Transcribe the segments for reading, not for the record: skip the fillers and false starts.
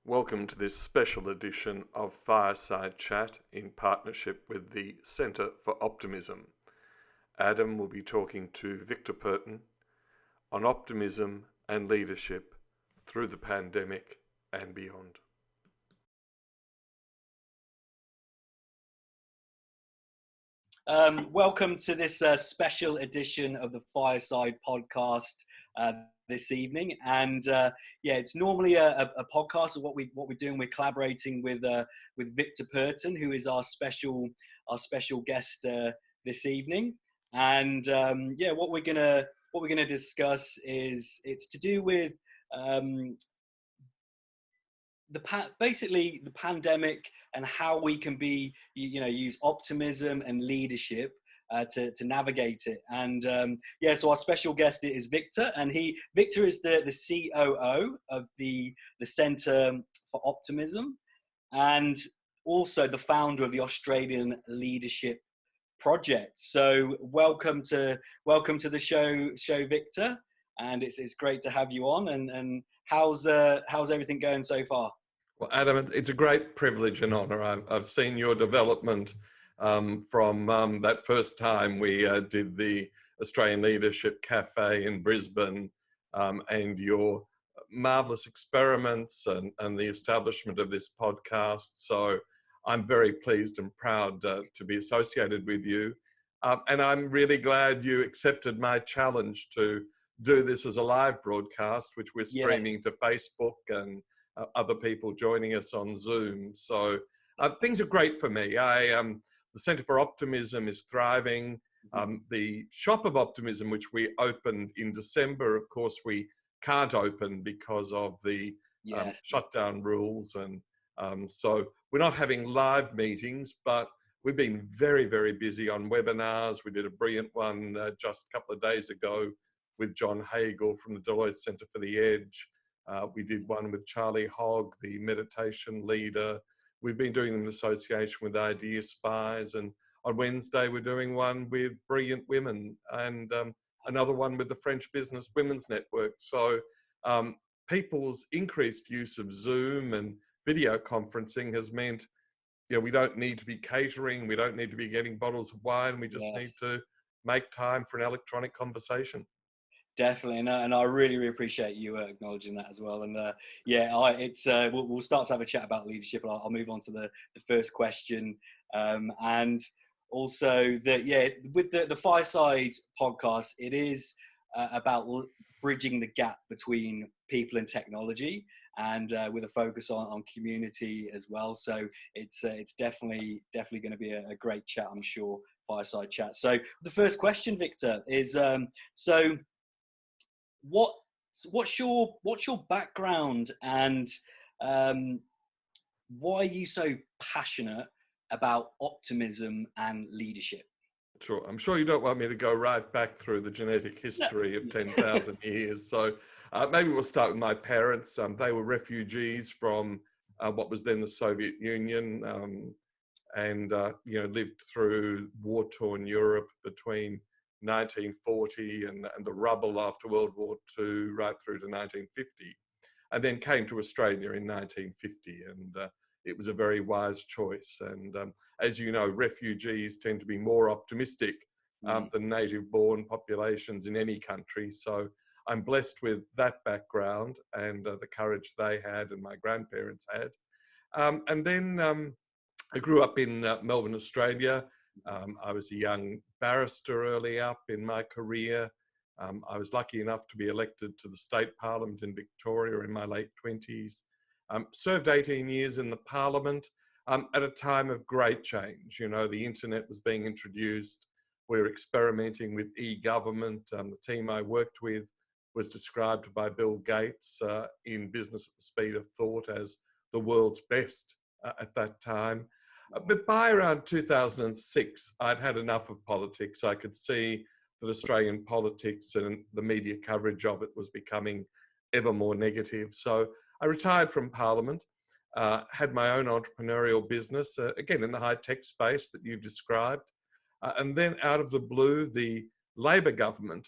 Welcome to this special edition of Fireside Chat in partnership with the Centre for Optimism. Adam will be talking to Victor Perton on optimism and leadership through the pandemic and beyond. Welcome to this special edition of the Fireside podcast this evening, and it's normally a podcast of what we're doing. We're collaborating with Victor Perton, who is our special guest this evening, and what we're gonna discuss is it's to do with basically the pandemic and how we can use optimism and leadership to navigate it. And so our special guest is Victor, and Victor is the COO of the Centre for Optimism, and also the founder of the Australian Leadership Project. So welcome to the show, Victor, and it's great to have you on. And how's everything going so far? Well, Adam, it's a great privilege and honour. I've seen your development from that first time we did the Australian Leadership Cafe in Brisbane, and your marvellous experiments and the establishment of this podcast. So I'm very pleased and proud to be associated with you. And I'm really glad you accepted my challenge to do this as a live broadcast, which we're streaming to Facebook and other people joining us on Zoom. So things are great for me. The Centre for Optimism is thriving. The Shop of Optimism, which we opened in December, of course, we can't open because of the shutdown rules. And so we're not having live meetings, but we've been very, very busy on webinars. We did a brilliant one just a couple of days ago with John Hagel from the Deloitte Centre for the Edge. We did one with Charlie Hogg, the meditation leader. We've been doing them in association with Idea Spies, and on Wednesday we're doing one with Brilliant Women, and another one with the French Business Women's Network. So people's increased use of Zoom and video conferencing has meant, we don't need to be catering, we don't need to be getting bottles of wine, we just need to make time for an electronic conversation. Definitely, and I really appreciate you acknowledging that as well. And we'll start to have a chat about leadership. I'll move on to the first question, and also with the Fireside podcast, it is about bridging the gap between people and technology, and with a focus on community as well. So it's definitely going to be a great chat, I'm sure. Fireside chat. So the first question, Victor, is What's your background, and why are you so passionate about optimism and leadership? Sure. I'm sure you don't want me to go right back through the genetic history of 10,000 years. So maybe we'll start with my parents. They were refugees from what was then the Soviet Union, and lived through war-torn Europe between 1940 and the rubble after World War II right through to 1950, and then came to Australia in 1950, and it was a very wise choice. And as you know, refugees tend to be more optimistic than native-born populations in any country. So I'm blessed with that background and the courage they had and my grandparents had. And then I grew up in Melbourne, Australia. I was a young barrister early up in my career. I was lucky enough to be elected to the state parliament in Victoria in my late 20s. Served 18 years in the parliament at a time of great change. The internet was being introduced. We were experimenting with e-government. The team I worked with was described by Bill Gates in Business at the Speed of Thought as the world's best at that time. But by around 2006, I'd had enough of politics. I could see that Australian politics and the media coverage of it was becoming ever more negative. So I retired from Parliament, had my own entrepreneurial business, again in the high-tech space that you've described. And then out of the blue, the Labor government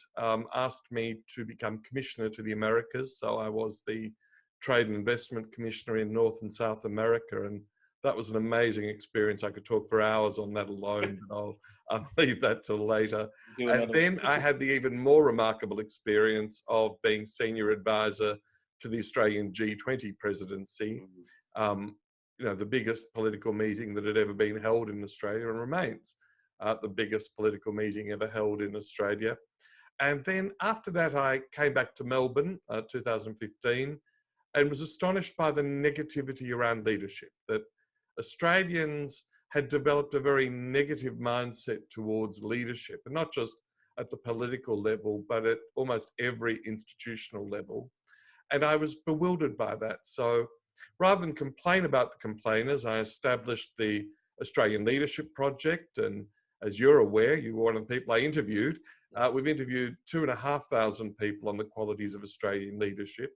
asked me to become Commissioner to the Americas. So I was the Trade and Investment Commissioner in North and South America. And that was an amazing experience. I could talk for hours on that alone, but I'll leave that till later. And then I had the even more remarkable experience of being senior advisor to the Australian G20 presidency, the biggest political meeting that had ever been held in Australia, and remains the biggest political meeting ever held in Australia. And then after that, I came back to Melbourne, 2015, and was astonished by the negativity around leadership, that Australians had developed a very negative mindset towards leadership, and not just at the political level, but at almost every institutional level. And I was bewildered by that. So rather than complain about the complainers, I established the Australian Leadership Project. And as you're aware, you were one of the people I interviewed. We've interviewed 2,500 people on the qualities of Australian leadership.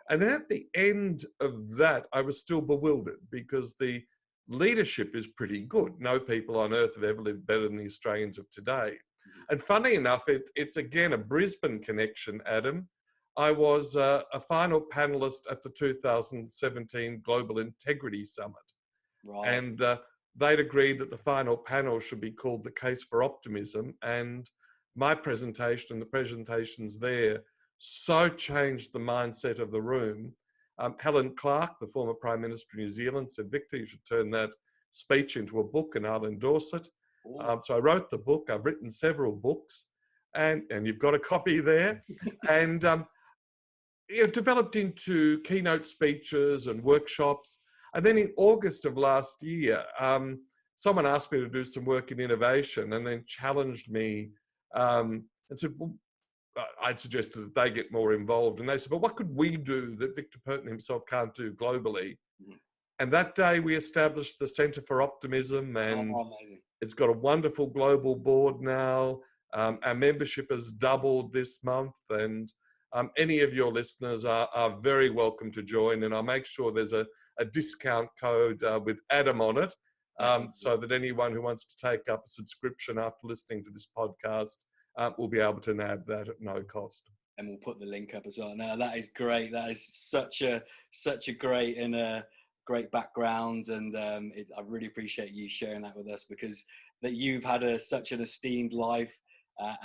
And then at the end of that, I was still bewildered, because the leadership is pretty good. No people on earth have ever lived better than the Australians of today. And funny enough, it's again a Brisbane connection, Adam. I was a final panelist at the 2017 Global Integrity Summit. Right. And they'd agreed that the final panel should be called The Case for Optimism. And my presentation and the presentations there so changed the mindset of the room. Helen Clark, the former Prime Minister of New Zealand, said, "Victor, you should turn that speech into a book and I'll endorse it." So I wrote the book. I've written several books, and you've got a copy there. And it developed into keynote speeches and workshops. And then in August of last year, someone asked me to do some work in innovation, and then challenged me and said, well, I'd suggested that they get more involved. And they said, but what could we do that Victor Perton himself can't do globally? And that day we established the Centre for Optimism, and it's got a wonderful global board now. Our membership has doubled this month, and any of your listeners are very welcome to join. And I'll make sure there's a discount code with Adam on it, so that anyone who wants to take up a subscription after listening to this podcast will be able to nab that at no cost. And we'll put the link up as well. Now that is great. That is such a great and great background, and I really appreciate you sharing that with us, because that you've had such an esteemed life,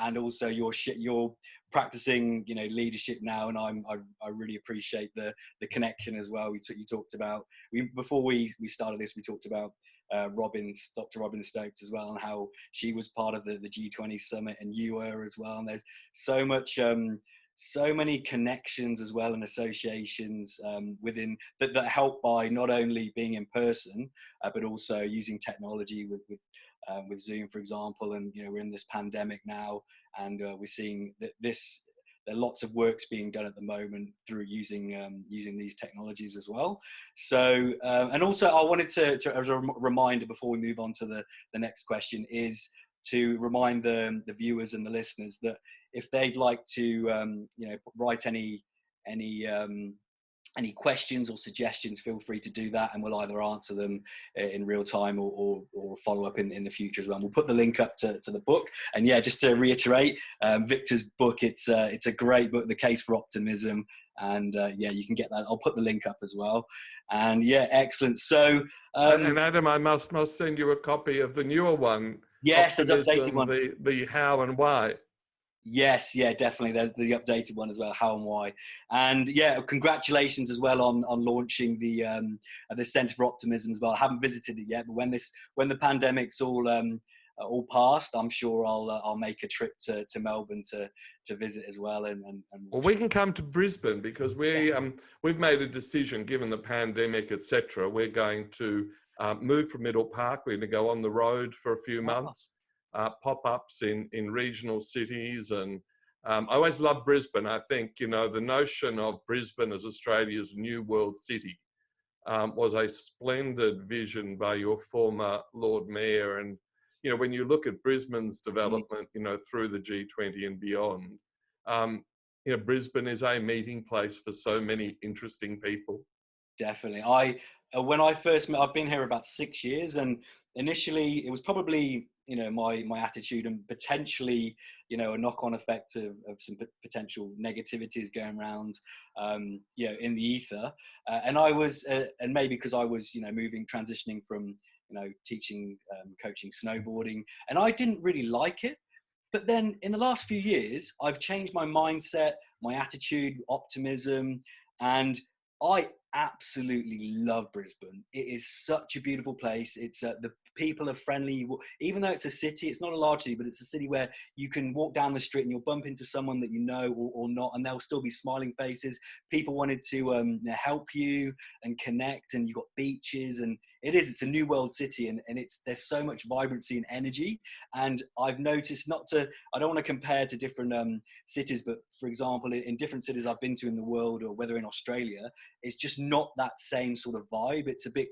and also you're practicing leadership now, and I really appreciate the connection as well. You talked about before we started this, we talked about Dr. Robin Stokes as well, and how she was part of the G20 summit, and you were as well. And there's so many connections as well, and associations within that help by not only being in person, but also using technology with Zoom, for example. And we're in this pandemic now, and we're seeing that there are lots of works being done at the moment through using these technologies as well. So, and also I wanted to as a reminder before we move on to the next question, is to remind the viewers and the listeners that if they'd like to write any questions or suggestions, feel free to do that, and we'll either answer them in real time or follow up in the future as well. And we'll put the link up to the book. And yeah, just to reiterate, Victor's book, it's a great book, The Case for Optimism. And you can get that. I'll put the link up as well. And yeah, excellent. So and Adam, I must send you a copy of the newer one. Yes, the updated one. The how and why. Yes, yeah, definitely. There's the updated one as well, how and why. And yeah, congratulations as well on launching the Centre for Optimism as well. I haven't visited it yet, but when the pandemic's all past, I'm sure I'll make a trip to Melbourne to visit as well. And well, we can come to Brisbane, because we've made a decision, given the pandemic, etc. We're going to move from Middle Park. We're going to go on the road for a few months. Pop-ups in regional cities. And I always love Brisbane. I think, the notion of Brisbane as Australia's new world city was a splendid vision by your former Lord Mayor. And, when you look at Brisbane's development, through the G20 and beyond, Brisbane is a meeting place for so many interesting people. Definitely. When I first met, I've been here about 6 years, and initially it was probably, my attitude and potentially, a knock-on effect of some potential negativities going around, in the ether. And I was, and maybe because I was, transitioning from, teaching, coaching snowboarding, and I didn't really like it. But then in the last few years, I've changed my mindset, my attitude, optimism, and I absolutely love Brisbane. It is such a beautiful place. It's the people are friendly. Even though it's a city, it's not a large city, but it's a city where you can walk down the street and you'll bump into someone that you know or not, and they'll still be smiling faces. People wanted to help you and connect, and you've got beaches, and it's a new world city, and there's so much vibrancy and energy. And I've noticed, I don't want to compare to different cities, but for example, in different cities I've been to in the world, or whether in Australia, it's just not that same sort of vibe. It's a bit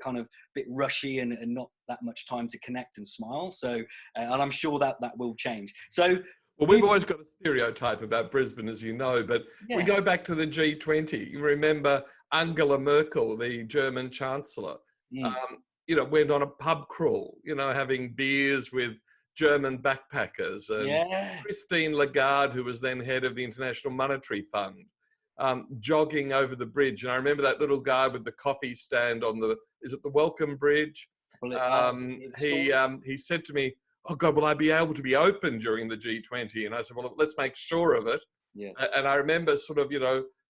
rushy and not that much time to connect and smile. So, and I'm sure that will change. So, well, we've always got a stereotype about Brisbane, as you know, but we go back to the G20. You remember Angela Merkel, the German Chancellor, went on a pub crawl, having beers with German backpackers, and Christine Lagarde, who was then head of the International Monetary Fund, jogging over the bridge. And I remember that little guy with the coffee stand on is it the Welcome Bridge? He said to me, "Oh God, will I be able to be open during the G20?" And I said, "Well, let's make sure of it." Yeah. And I remember sort of,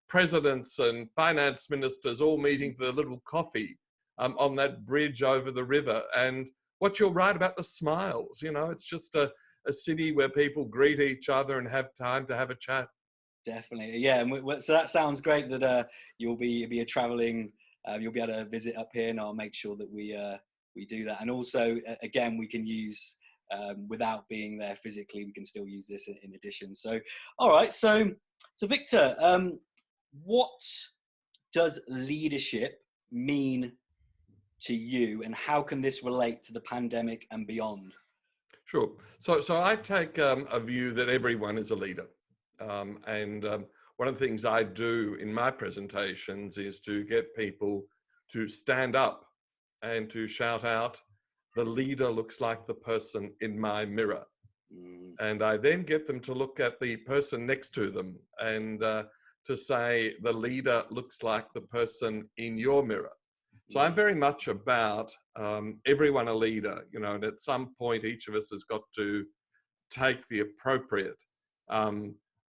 presidents and finance ministers all meeting for a little coffee on that bridge over the river. And what you're right about the smiles, it's just a city where people greet each other and have time to have a chat. Definitely, yeah. And so that sounds great that you'll be traveling. You'll be able to visit up here, and I'll make sure that we do that. And also, again, we can use without being there physically, we can still use this in addition. So, all right. So Victor, what does leadership mean to you, and how can this relate to the pandemic and beyond? Sure. So I take a view that everyone is a leader. One of the things I do in my presentations is to get people to stand up and to shout out, "The leader looks like the person in my mirror." And I then get them to look at the person next to them and to say, "The leader looks like the person in your mirror." So I'm very much about everyone a leader, and at some point each of us has got to take the appropriate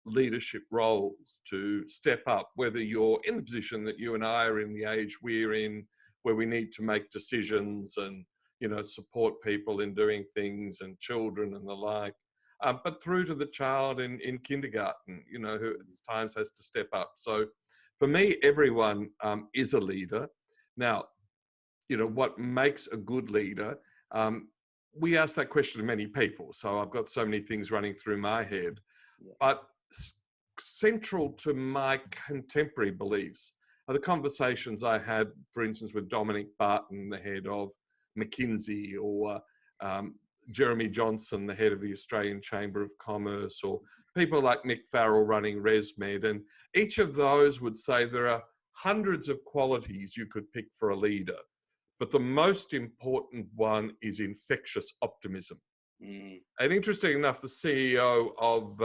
leadership roles to step up, whether you're in the position that you and I are in, the age we're in, where we need to make decisions and, support people in doing things, and children and the like, but through to the child in kindergarten, who at times has to step up. So for me, everyone is a leader. Now, what makes a good leader? We ask that question to many people. So I've got so many things running through my head. But central to my contemporary beliefs are the conversations I had, for instance, with Dominic Barton, the head of McKinsey, or Jeremy Johnson, the head of the Australian Chamber of Commerce, or people like Nick Farrell running ResMed. And each of those would say there are hundreds of qualities you could pick for a leader, but the most important one is infectious optimism. And interesting enough, the CEO of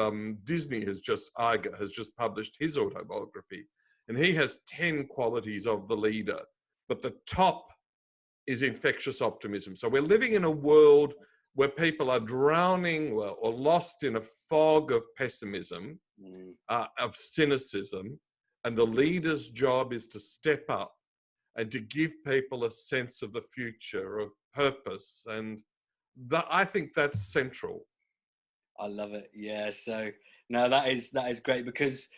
Disney Iger has just published his autobiography, and he has 10 qualities of the leader, but the top is infectious optimism. So we're living in a world where people are drowning or lost in a fog of pessimism, of cynicism, and the leader's job is to step up and to give people a sense of the future, of purpose, and I think that's central. I love it. Yeah. So no, that is great, because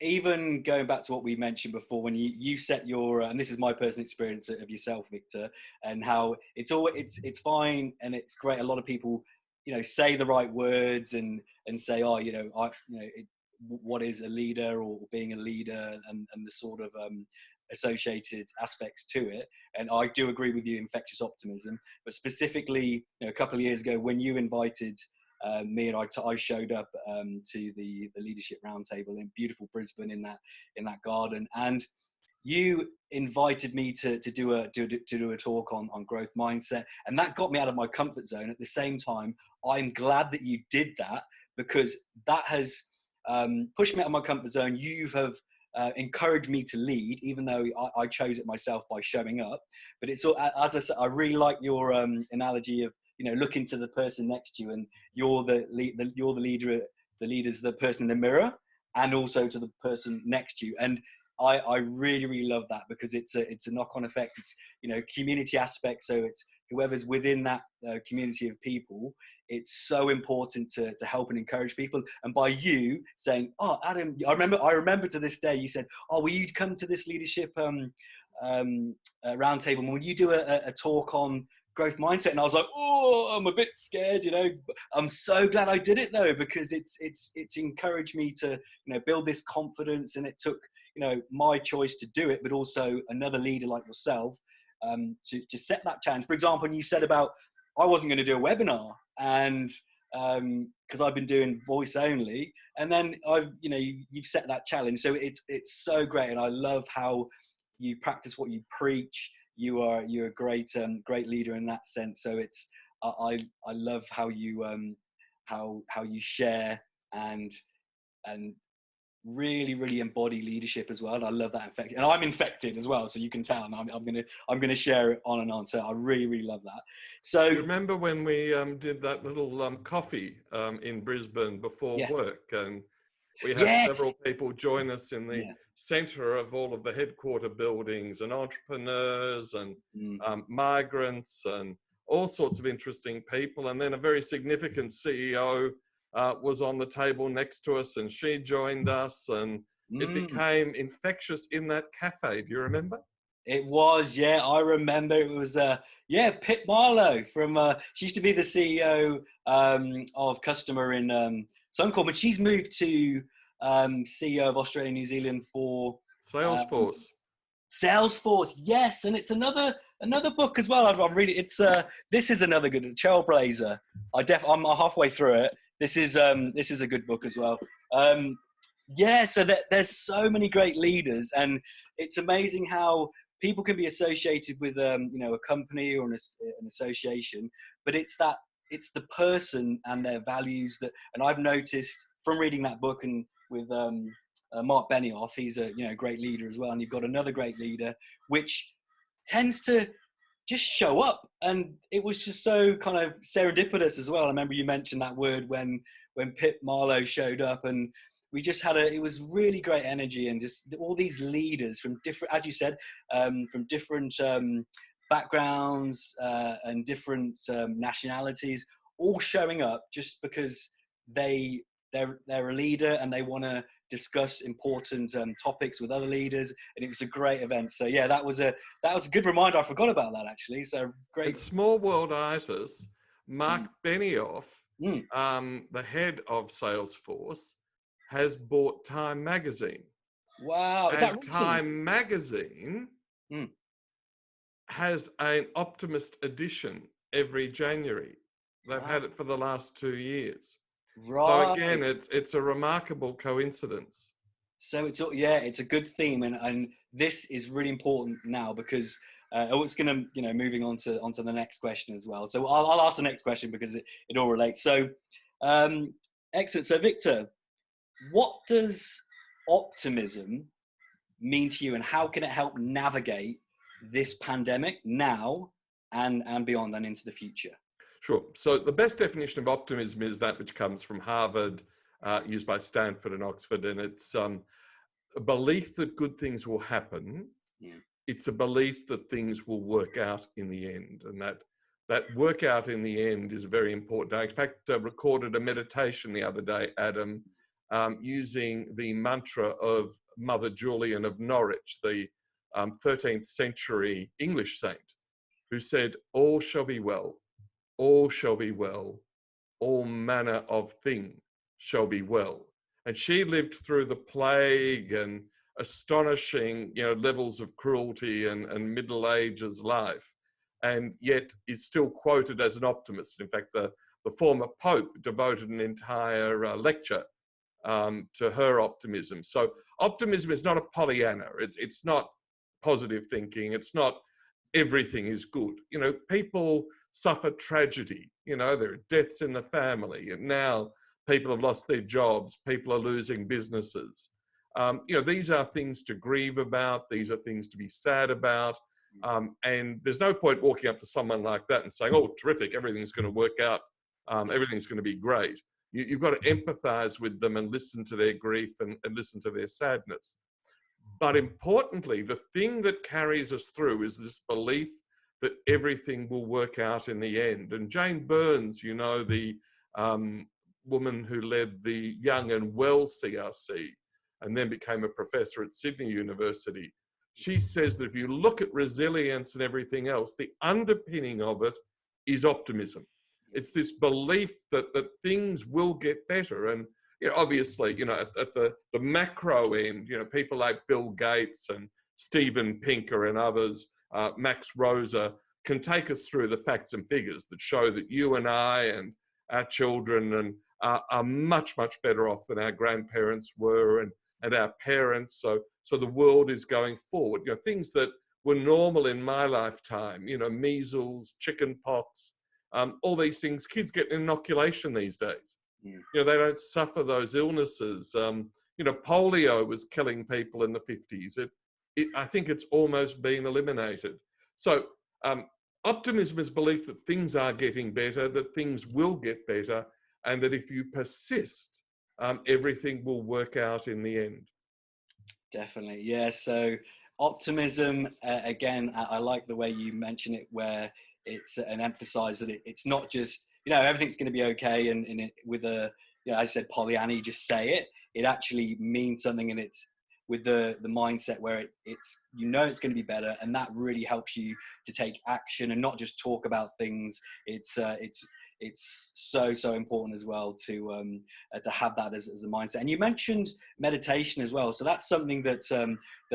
even going back to what we mentioned before, when you set your, and this is my personal experience of yourself, Victor, and how it's fine and it's great. A lot of people, say the right words and say, oh, what is a leader, or being a leader, and the sort of associated aspects to it. And I do agree with you, infectious optimism. But specifically, a couple of years ago, when you invited me, and I showed up to the leadership roundtable in beautiful Brisbane, in that garden, and you invited me to do a talk on growth mindset, and that got me out of my comfort zone. At the same time, I'm glad that you did that, because that has pushed me out of my comfort zone. You have encouraged me to lead, even though I chose it myself by showing up. But it's, as I said, I really like your analogy of, looking to the person next to you, and you're the leader. The leader's the person in the mirror, and also to the person next to you. And I really, really love that, because it's a knock-on effect. It's, community aspect. So it's whoever's within that community of people. It's so important to help and encourage people. And by you saying, "Oh, Adam," I remember to this day, you said, "Oh, will you come to this leadership roundtable? And will you do a talk on growth mindset?" And I was like, "Oh, I'm a bit scared, I'm so glad I did it though, because it's encouraged me to, build this confidence. And it took, my choice to do it, but also another leader like yourself to set that challenge. For example, when you said about, I wasn't going to do a webinar, and because I've been doing voice only, and then you've set that challenge. So it's so great, and I love how you practice what you preach. You're a great leader in that sense. So it's I love how you share and really, really embody leadership as well. And I love that and I'm infected as well. So you can tell, and I'm gonna share it on and on. So I really, really love that. So you remember when we did that little coffee in Brisbane before work, and we had several people join us in the centre of all of the headquarter buildings, and entrepreneurs and migrants and all sorts of interesting people. And then a very significant CEO was on the table next to us, and she joined us, and it became infectious in that cafe. Do you remember? It was, I remember. It was, Pip Marlowe from, she used to be the CEO of Customer in Suncorp, but she's moved to CEO of Australia and New Zealand for Salesforce. Salesforce, yes, and it's another book as well. I'm reading. It's this is another good Trailblazer. I'm halfway through it. This is a good book as well. So there's so many great leaders, and it's amazing how people can be associated with a company or an association, but it's the person and their values that. And I've noticed from reading that book, and with Mark Benioff, he's a great leader as well, and you've got another great leader, which tends to just show up. And it was just so kind of serendipitous as well. I remember you mentioned that word when Pip Marlowe showed up, and we just had it was really great energy, and just all these leaders from different, as you said, from different backgrounds and different nationalities, all showing up just because they're a leader and they want to discuss important topics with other leaders, and it was a great event. So that was a good reminder. I forgot about that actually. So great. And small world-itis, Mark Benioff, the head of Salesforce, has bought Time magazine. Wow, is that recent? Time magazine has an Optimist edition every January. They've had it for the last 2 years. Right. So again, it's a remarkable coincidence. So it's a good theme, and this is really important now, because it's going to moving on to the next question as well. So I'll ask the next question because it all relates. So excellent. So Victor, what does optimism mean to you, and how can it help navigate this pandemic now and beyond and into the future? Sure. So the best definition of optimism is that which comes from Harvard, used by Stanford and Oxford, and it's a belief that good things will happen. It's a belief that things will work out in the end, and that work out in the end is very important. I, in fact, recorded a meditation the other day, Adam, using the mantra of Mother Julian of Norwich, the 13th century English saint, who said, "All shall be well. All shall be well, all manner of thing shall be well." And she lived through the plague and astonishing, levels of cruelty and Middle Ages life, and yet is still quoted as an optimist. In fact, the former Pope devoted an entire lecture to her optimism. So optimism is not a Pollyanna. It's not positive thinking. It's not everything is good. You know, people suffer tragedy. You know, there are deaths in the family, and now people have lost their jobs. People are losing businesses. You know, these are things to grieve about. These are things to be sad about. And there's no point walking up to someone like that and saying, oh, terrific, everything's going to work out. Everything's going to be great. You've got to empathize with them and listen to their grief and listen to their sadness. But importantly, the thing that carries us through is this belief that everything will work out in the end. And Jane Burns, you know, the woman who led the Young and Well CRC and then became a professor at Sydney University, she says that if you look at resilience and everything else, the underpinning of it is optimism. It's this belief that things will get better. And you know, obviously, you know, at the macro end, you know, people like Bill Gates and Steven Pinker and others, Max Rosa, can take us through the facts and figures that show that you and I and our children are much, much better off than our grandparents were and our parents. So the world is going forward. You know, things that were normal in my lifetime, you know, measles, chicken pox, all these things, kids get an inoculation these days. You know, they don't suffer those illnesses. You know, polio was killing people in the 50s. I think it's almost been eliminated. So optimism is belief that things are getting better, that things will get better, and that if you persist, everything will work out in the end. Definitely, yeah. So optimism, again, I like the way you mention it, where it's and emphasize that it's not just, you know, everything's going to be okay, and with a, you know, as I said, Pollyanna, you just say it. It actually means something, and it's with the mindset where it's, you know, it's going to be better, and that really helps you to take action and not just talk about things. It's so important as well to have that as a mindset. And you mentioned meditation as well, so that's something that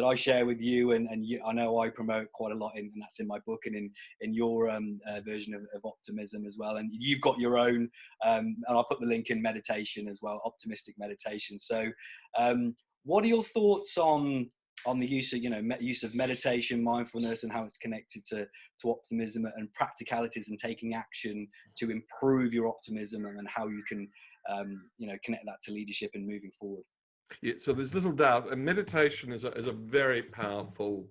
I share with you, and I know I promote quite a lot, and that's in my book and in your version of optimism as well. And you've got your own, and I'll put the link in meditation as well, optimistic meditation. So what are your thoughts on the use of, you know, use of meditation, mindfulness, and how it's connected to optimism and practicalities and taking action to improve your optimism, and how you can, you know, connect that to leadership and moving forward? Yeah, so there's little doubt, and meditation is a very powerful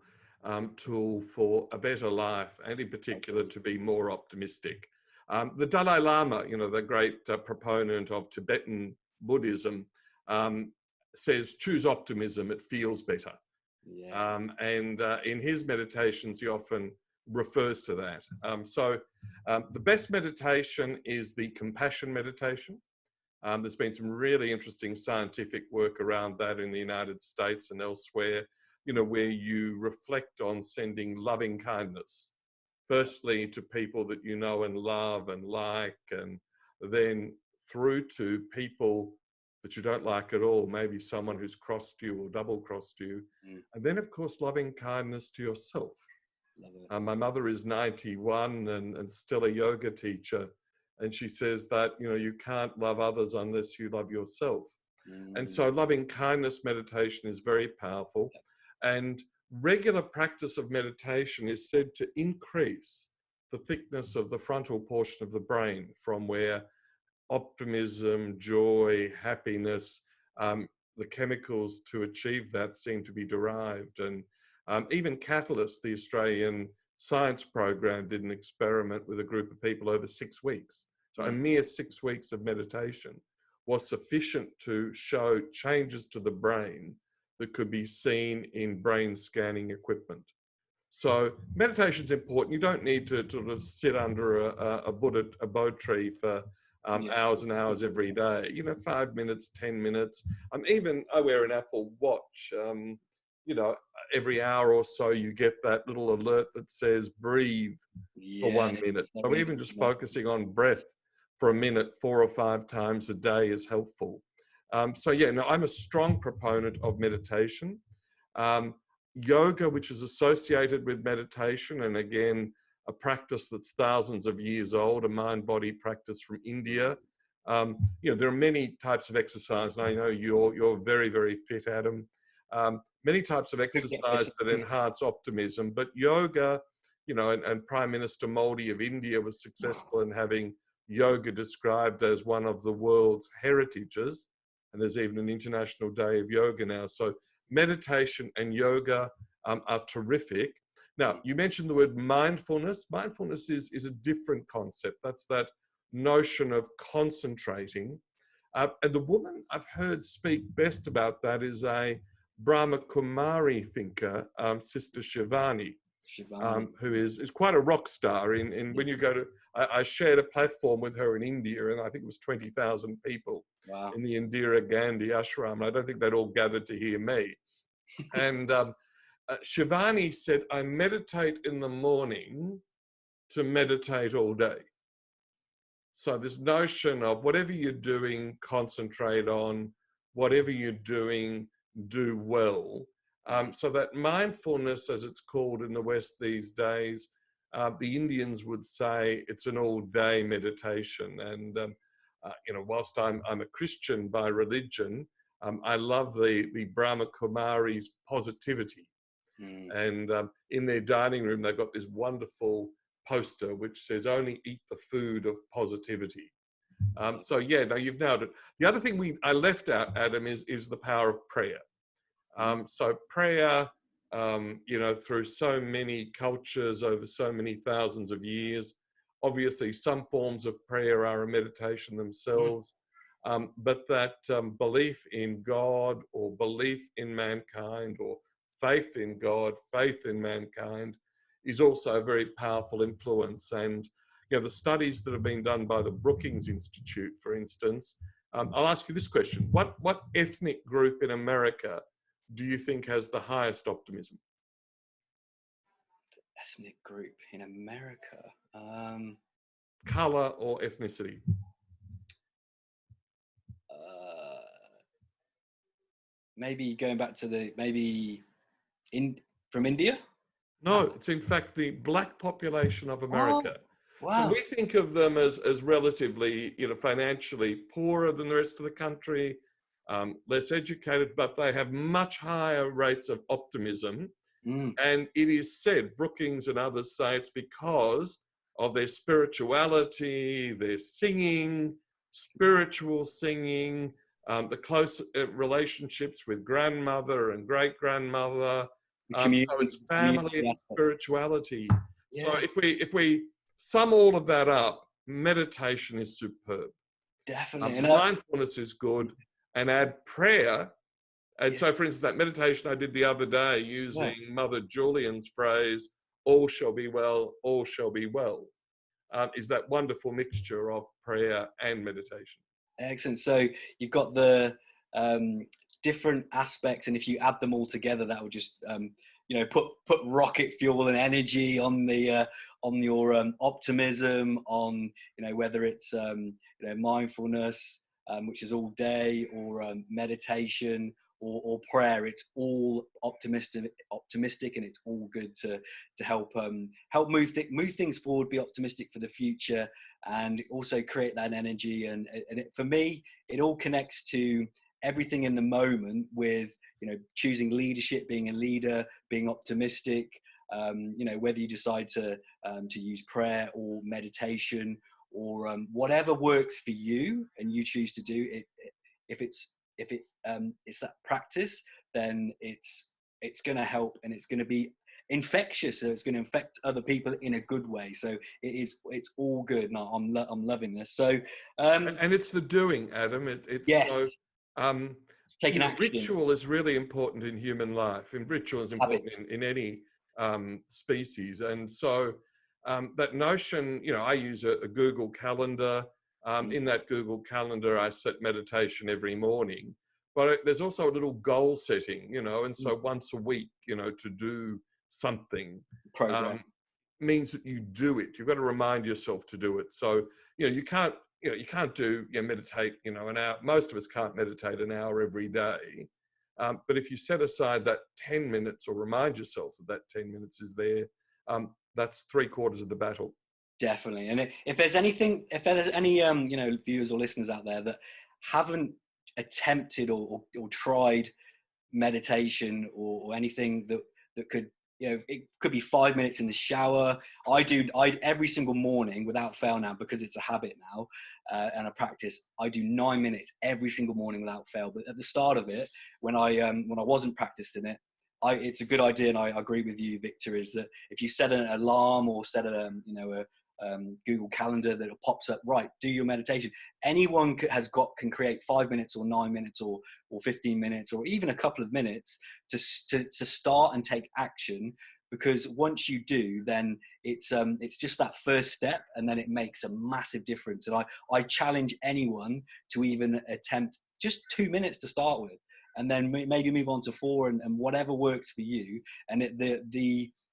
tool for a better life, and in particular to be more optimistic. The Dalai Lama, you know, the great proponent of Tibetan Buddhism, says, choose optimism, it feels better. Yeah. And in his meditations, he often refers to that. So the best meditation is the compassion meditation. There's been some really interesting scientific work around that in the United States and elsewhere, you know, where you reflect on sending loving kindness, firstly to people that you know and love and like, and then through to people that you don't like at all, maybe someone who's crossed you or double crossed you. And then, of course, loving kindness to yourself. My mother is 91 and still a yoga teacher. And she says that, you know, you can't love others unless you love yourself. And so loving kindness meditation is very powerful. And regular practice of meditation is said to increase the thickness of the frontal portion of the brain, from where optimism, joy, happiness, the chemicals to achieve that seem to be derived. And even Catalyst, the Australian science program, did an experiment with a group of people over 6 weeks. So a mere 6 weeks of meditation was sufficient to show changes to the brain that could be seen in brain scanning equipment. So meditation is important. You don't need to sort of sit under a Bodhi tree for hours and hours every day. You know, 5 minutes, 10 minutes. Even I wear an Apple Watch. You know, every hour or so you get that little alert that says breathe for 1 minute. So even just focusing on breath for a minute 4 or 5 times a day is helpful. So yeah, no, I'm a strong proponent of meditation. Yoga, which is associated with meditation, and again, a practice that's thousands of years old, a mind-body practice from India. You know, there are many types of exercise, and I know you're very, very fit, Adam. many types of exercise that enhance optimism, but yoga, you know, and Prime Minister Modi of India was successful in having yoga described as one of the world's heritages. And there's even an International Day of Yoga now. So meditation and yoga are terrific. Now, you mentioned the word mindfulness. Mindfulness is a different concept. That's that notion of concentrating. And the woman I've heard speak best about that is a Brahma Kumari thinker, Sister Shivani, who is quite a rock star. In when you go to, I shared a platform with her in India, and I think it was 20,000 people in the Indira Gandhi ashram. I don't think they'd all gathered to hear me. And Shivani said, I meditate in the morning to meditate all day. So this notion of whatever you're doing, concentrate on, whatever you're doing, do well. So that mindfulness, as it's called in the West these days, the Indians would say it's an all-day meditation. And you know, whilst I'm a Christian by religion, I love the Brahma Kumari's positivity. And in their dining room, they've got this wonderful poster which says, only eat the food of positivity. So yeah, no, you've nailed it. The other thing I left out, Adam, is the power of prayer. So prayer, you know, through so many cultures over so many thousands of years, obviously some forms of prayer are a meditation themselves, but that belief in God or belief in mankind or faith in God, faith in mankind is also a very powerful influence. And you know, the studies that have been done by the Brookings Institute, for instance, I'll ask you this question. What ethnic group in America do you think has the highest optimism? Ethnic group in America? Color or ethnicity? Maybe going back to from India? No, it's in fact the black population of America. Oh, wow. So we think of them as relatively, you know, financially poorer than the rest of the country, less educated, but they have much higher rates of optimism. And it is said, Brookings and others say it's because of their spirituality, their singing, spiritual singing, the close relationships with grandmother and great-grandmother. So it's family and spirituality. Yeah. So if we sum all of that up, meditation is superb. Definitely. Mindfulness is good, and add prayer. And so, for instance, that meditation I did the other day using Mother Julian's phrase, all shall be well, all shall be well, is that wonderful mixture of prayer and meditation. Excellent. So you've got the different aspects, and if you add them all together, that will just you know, put rocket fuel and energy on the on your optimism, on, you know, whether it's you know, mindfulness, which is all day, or meditation, or prayer. It's all optimistic, and it's all good to help move things forward, be optimistic for the future, and also create that energy. And for me, it all connects to everything in the moment with, you know, choosing leadership, being a leader, being optimistic, you know, whether you decide to use prayer or meditation or whatever works for you and you choose to do it. If it's that practice, then it's going to help, and it's going to be infectious. So it's going to infect other people in a good way. So it's all good. No, I'm loving this. So and it's the doing, Adam. So taking you know, action. Ritual is really important in human life, and ritual is important in any species. And so that notion, you know, I use a Google Calendar. In that Google Calendar, I set meditation every morning, but there's also a little goal setting, you know, and so once a week, you know, to do something means that you do it. You've got to remind yourself to do it. So, you know, you can't meditate, you know, an hour. Most of us can't meditate an hour every day. But if you set aside that 10 minutes or remind yourself that 10 minutes is there, that's 3/4 of the battle. Definitely. And if there's any you know, viewers or listeners out there that haven't attempted or tried meditation or anything that could, you know, it could be 5 minutes in the shower. I every single morning without fail now, because it's a habit now and a practice. I do 9 minutes every single morning without fail. But at the start of it, when I wasn't practicing it, it's a good idea, and I agree with you, Victor, is that if you set an alarm or set a Google Calendar that pops up, right, do your meditation. Anyone can create 5 minutes or 9 minutes or 15 minutes or even a couple of minutes to start and take action, because once you do, then it's just that first step, and then it makes a massive difference. And I challenge anyone to even attempt just 2 minutes to start with, and then maybe move on to 4 and whatever works for you. And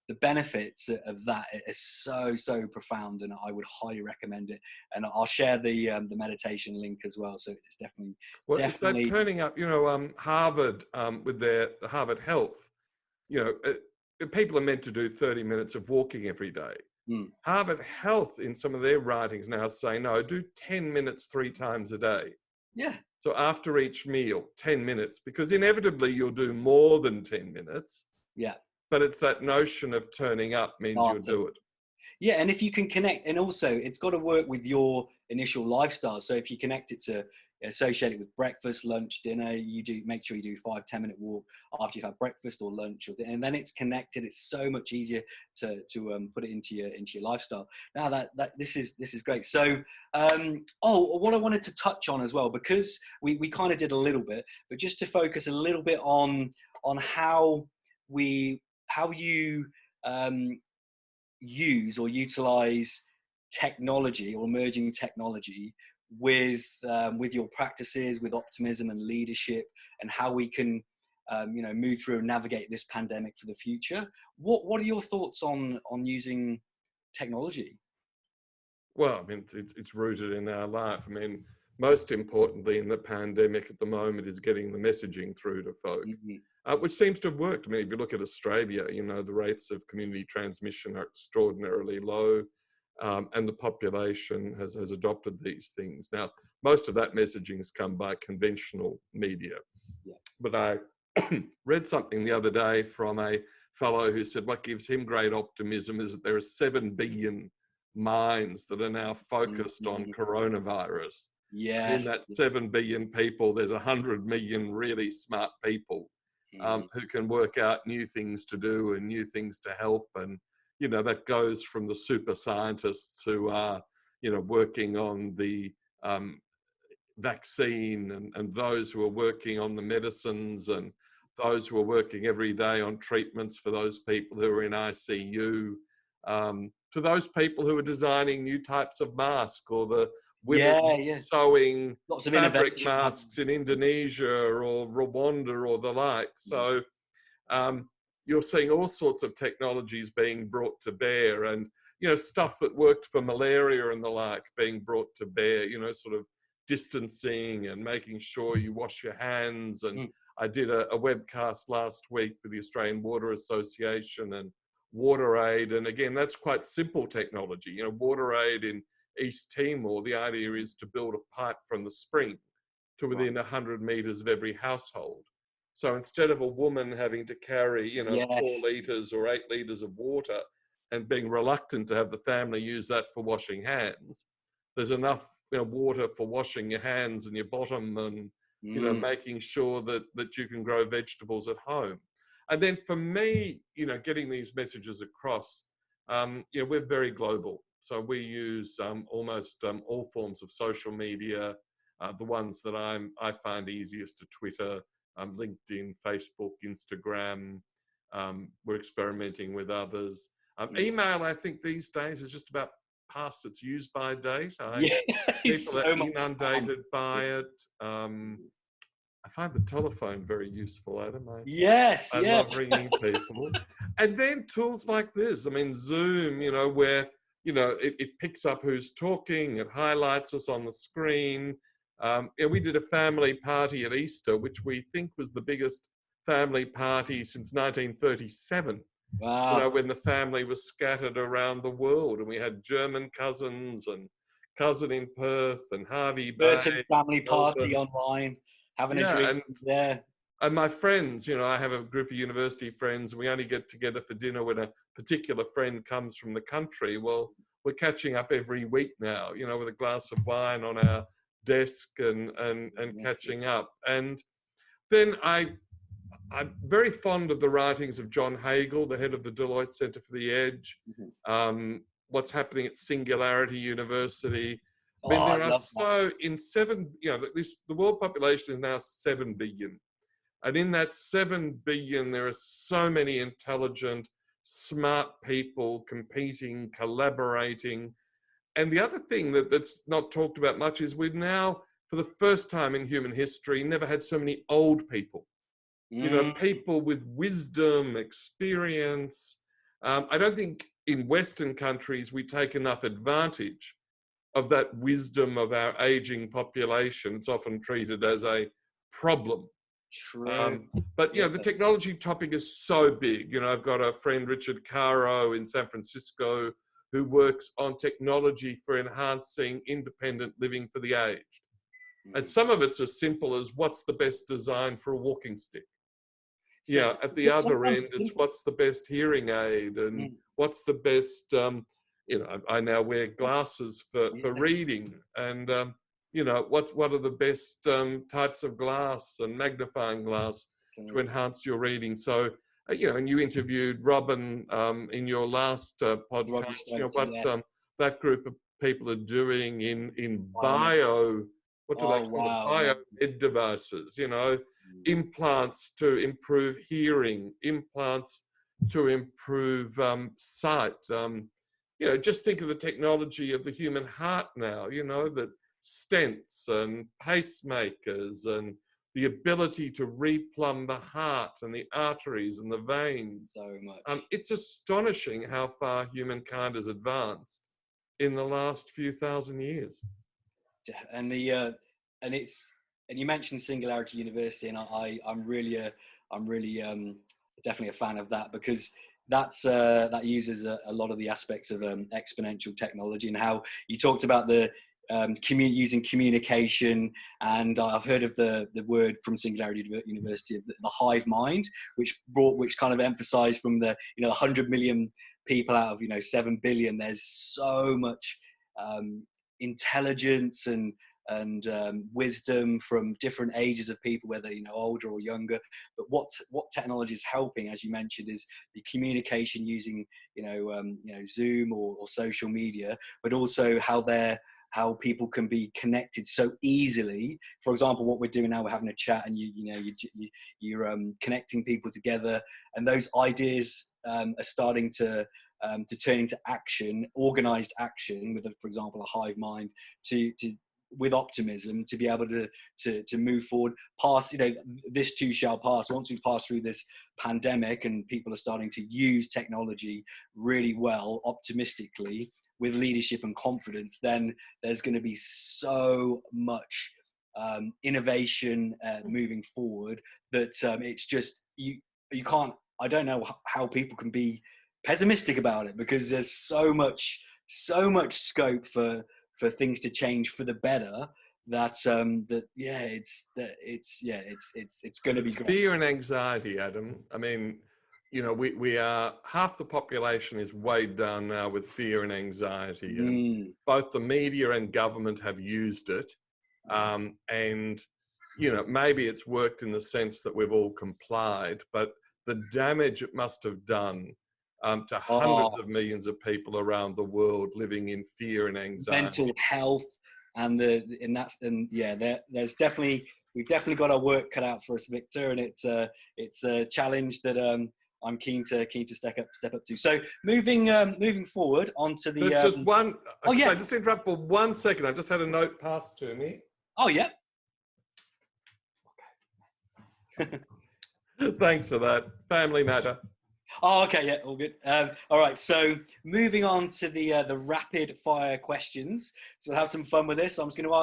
the benefits of that is so profound, and I would highly recommend it. And I'll share the meditation link as well. So it's definitely It's that turning up. Harvard with their Harvard Health. People are meant to do 30 minutes of walking every day. Harvard Health, in some of their writings now, say no, do 10 minutes 3 times a day. Yeah. So after each meal, 10 minutes, because inevitably you'll do more than 10 minutes. Yeah. But it's that notion of turning up means you'll do it. Yeah, and if you can connect, and also it's got to work with your initial lifestyle. So if you connect it to associate it with breakfast, lunch, dinner, make sure you do 5-10 minute walk after you've had breakfast or lunch or dinner, and then it's connected. It's so much easier to put it into your lifestyle. Now that this is great. So what I wanted to touch on as well, because we kind of did a little bit, but just to focus a little bit on how you use or utilize technology or emerging technology with your practices, with optimism and leadership, and how we can move through and navigate this pandemic for the future. What are your thoughts on using technology? Well, I mean, it's rooted in our life. I mean, most importantly in the pandemic at the moment is getting the messaging through to folk, which seems to have worked. I mean, if you look at Australia, the rates of community transmission are extraordinarily low, and the population has adopted these things. Now, most of that messaging has come by conventional media. Yeah. But I read something the other day from a fellow who said what gives him great optimism is that there are 7 billion minds that are now focused on coronavirus. Yes. In that 7 billion people, there's 100 million really smart people who can work out new things to do and new things to help. And, that goes from the super scientists who are, working on the vaccine and those who are working on the medicines and those who are working every day on treatments for those people who are in ICU, to those people who are designing new types of masks, or the women sewing fabric masks in Indonesia or Rwanda or the like. So you're seeing all sorts of technologies being brought to bear, and stuff that worked for malaria and the like being brought to bear, sort of distancing and making sure you wash your hands. And I did a webcast last week with the Australian Water Association and WaterAid, and again, that's quite simple technology. WaterAid in East Timor, the idea is to build a pipe from the spring to within 100 meters of every household. So instead of a woman having to carry, 4 liters or 8 liters of water and being reluctant to have the family use that for washing hands, there's enough water for washing your hands and your bottom, and making sure that you can grow vegetables at home. And then for me, getting these messages across, we're very global. So we use almost all forms of social media. The ones that I find easiest are Twitter, LinkedIn, Facebook, Instagram. We're experimenting with others. Email, I think these days is just about past its use by date. People are inundated by it. I find the telephone very useful, Adam. I love ringing people. And then tools like this. I mean, Zoom, where, it picks up who's talking, it highlights us on the screen. We did a family party at Easter, which we think was the biggest family party since 1937. Wow. When the family was scattered around the world, and we had German cousins and cousin in Perth and Harvey Bay. Perton family party online, having a drink. And my friends, you know, I have a group of university friends. We only get together for dinner when a particular friend comes from the country. Well, we're catching up every week now, you know, with a glass of wine on our desk and catching up. And then I'm very fond of the writings of John Hagel, the head of the Deloitte Centre for the Edge. What's happening at Singularity University. I mean, there are the world population is now 7 billion. And in that 7 billion, there are so many intelligent, smart people competing, collaborating. And the other thing that's not talked about much is we've now, for the first time in human history, never had so many old people. You know, people with wisdom, experience. I don't think in Western countries we take enough advantage of that wisdom of our aging population. It's often treated as a problem. True. But, you know, the technology topic is so big. You know, I've got a friend, Richard Caro in San Francisco, who works on technology for enhancing independent living for the aged. And some of it's as simple as what's the best design for a walking stick? Yeah, at the other end, it's what's the best hearing aid and what's the best, you know, I now wear glasses for reading and, you know, what are the best types of glass and magnifying glass to enhance your reading. So, you know, and you interviewed Robin in your last podcast, you know, what that group of people are doing in bio, what do they call it? Bio ed devices, you know, implants to improve hearing, implants to improve sight. You know, just think of the technology of the human heart now, you know, that stents and pacemakers and the ability to replumb the heart and the arteries and the veins. So much. It's astonishing how far humankind has advanced in the last few thousand years. And and you mentioned Singularity University, and I'm really definitely a fan of that, because that uses a lot of the aspects of exponential technology, and how you talked about the using communication, and I've heard of the word from Singularity University, the hive mind, which kind of emphasised from the 100 million people out of 7 billion. There's so much intelligence and wisdom from different ages of people, whether older or younger. But what technology is helping, as you mentioned, is the communication using Zoom or social media, but also how people can be connected so easily. For example, what we're doing now, we're having a chat, and you're connecting people together, and those ideas are starting to turn into action, organized action, with, for example, a hive mind, with optimism, to be able to move forward past, this too shall pass. Once we've passed through this pandemic and people are starting to use technology really well, optimistically, with leadership and confidence, then there's going to be so much innovation moving forward that it's just, you can't, I don't know how people can be pessimistic about it, because there's so much scope for things to change for the better, it's going to be great. Fear and anxiety, Adam. I mean, we are, half the population is weighed down now with fear and anxiety, and both the media and government have used it. And maybe it's worked in the sense that we've all complied, but the damage it must have done to hundreds of millions of people around the world living in fear and anxiety. Mental health, we've definitely got our work cut out for us, Victor, and it's a challenge that I'm keen to step up to. So moving forward onto the I just interrupt for 1 second. I just had a note passed to me. Oh yeah. Thanks for that. Family matter. Oh, okay, yeah, all good. All right, so moving on to the rapid fire questions. So we'll have some fun with this. I'm just going to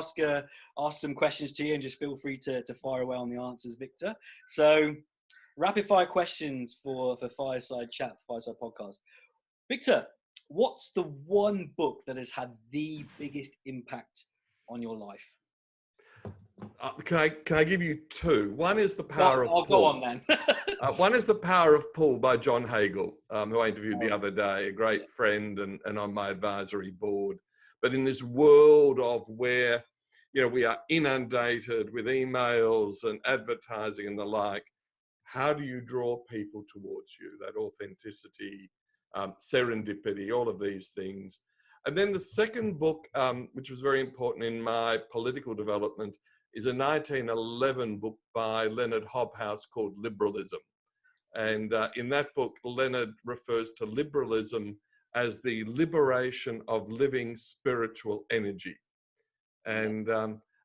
ask some questions to you, and just feel free to fire away on the answers, Victor. So rapid fire questions for Fireside Chat, Fireside Podcast. Victor, what's the one book that has had the biggest impact on your life? Can I give you two? One is the power of I'll pull. go on then. One is the power of pull by John Hagel, who I interviewed the other day, a great friend and on my advisory board. But in this world of where, you know, we are inundated with emails and advertising and the like, how do you draw people towards you? That authenticity, serendipity, all of these things. And then the second book, which was very important in my political development, is a 1911 book by Leonard Hobhouse called Liberalism. And in that book, Leonard refers to liberalism as the liberation of living spiritual energy. And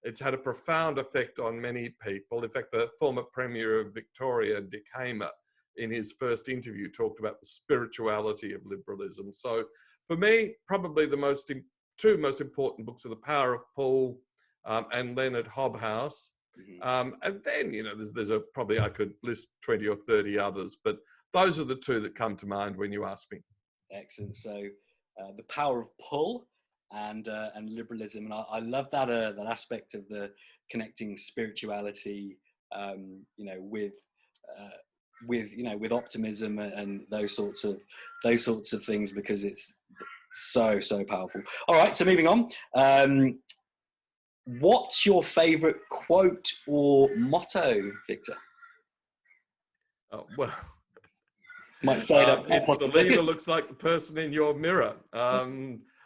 it's had a profound effect on many people. In fact, the former Premier of Victoria, Dick Hamer, in his first interview, talked about the spirituality of liberalism. So for me, probably the two most important books are The Power of Pull and Leonard Hobhouse. And then, you know, there's probably I could list 20 or 30 others, but those are the two that come to mind when you ask me. Excellent. So The Power of Pull and liberalism, and I love that that aspect of the connecting spirituality, you know, with optimism and those sorts of things, because it's so powerful. All right, so moving on. What's your favorite quote or motto, Victor? Well, might say that. It's the leader looks like the person in your mirror.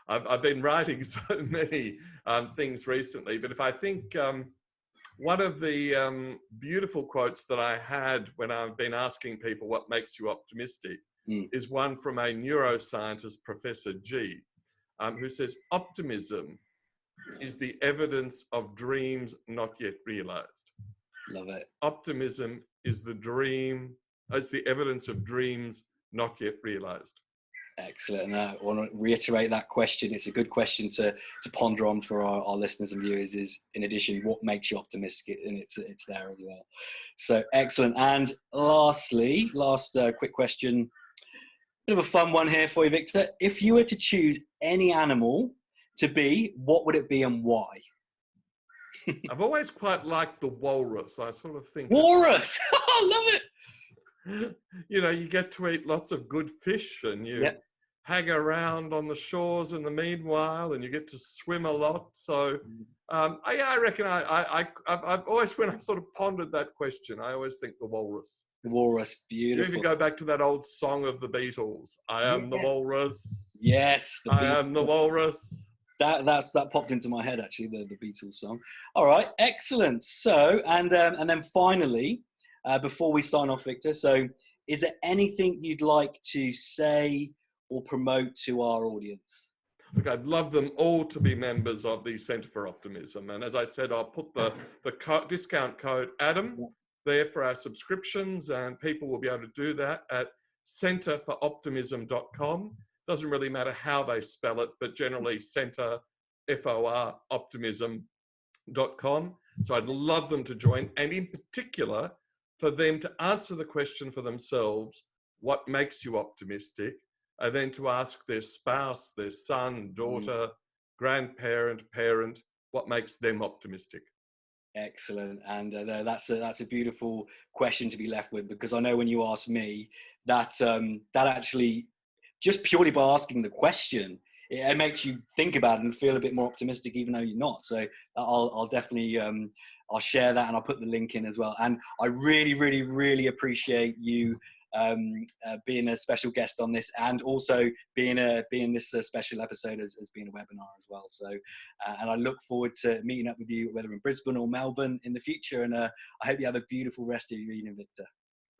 I've been writing so many things recently, but if I think one of the beautiful quotes that I had when I've been asking people what makes you optimistic is one from a neuroscientist, Professor G, who says, optimism is the evidence of dreams not yet realized. Love it. Optimism is it's the evidence of dreams not yet realized. Excellent. And I want to reiterate that question. It's a good question to ponder on for our listeners and viewers, is, in addition, what makes you optimistic? And it's there as well. So excellent. And lastly, quick question, bit of a fun one here for you, Victor. If you were to choose any animal to be, what would it be and why? I've always quite liked the walrus. I sort of think... Walrus! I love it! You know, you get to eat lots of good fish and you hang around on the shores in the meanwhile, and you get to swim a lot. So I reckon I've always, when I sort of pondered that question, I always think the walrus. The walrus, beautiful. You even go back to that old song of the Beatles. I am the walrus. Yes. I am the walrus. That popped into my head, actually, the Beatles song. All right, excellent. So, and then finally, before we sign off, Victor, so is there anything you'd like to say or promote to our audience? Look, I'd love them all to be members of the Centre for Optimism. And as I said, I'll put the discount code Adam there for our subscriptions, and people will be able to do that at centreforoptimism.com. Doesn't really matter how they spell it, but generally Centre, FOR, optimism.com. So I'd love them to join, and in particular, for them to answer the question for themselves, what makes you optimistic? And then to ask their spouse, their son, daughter, grandparent, parent, what makes them optimistic? Excellent. And that's a beautiful question to be left with, because I know when you ask me that actually, just purely by asking the question, it makes you think about it and feel a bit more optimistic, even though you're not. So I'll definitely I'll share that, and I'll put the link in as well. And I really, really, really appreciate you being a special guest on this, and also being this special episode as being a webinar as well. So and I look forward to meeting up with you, whether in Brisbane or Melbourne in the future. And I hope you have a beautiful rest of your evening, Victor.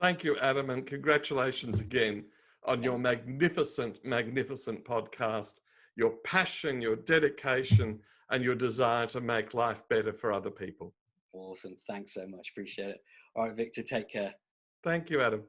Thank you, Adam, and congratulations again on your magnificent podcast, your passion, your dedication, and your desire to make life better for other people. Awesome. Thanks so much. Appreciate it. All right, Victor, take care. Thank you, Adam.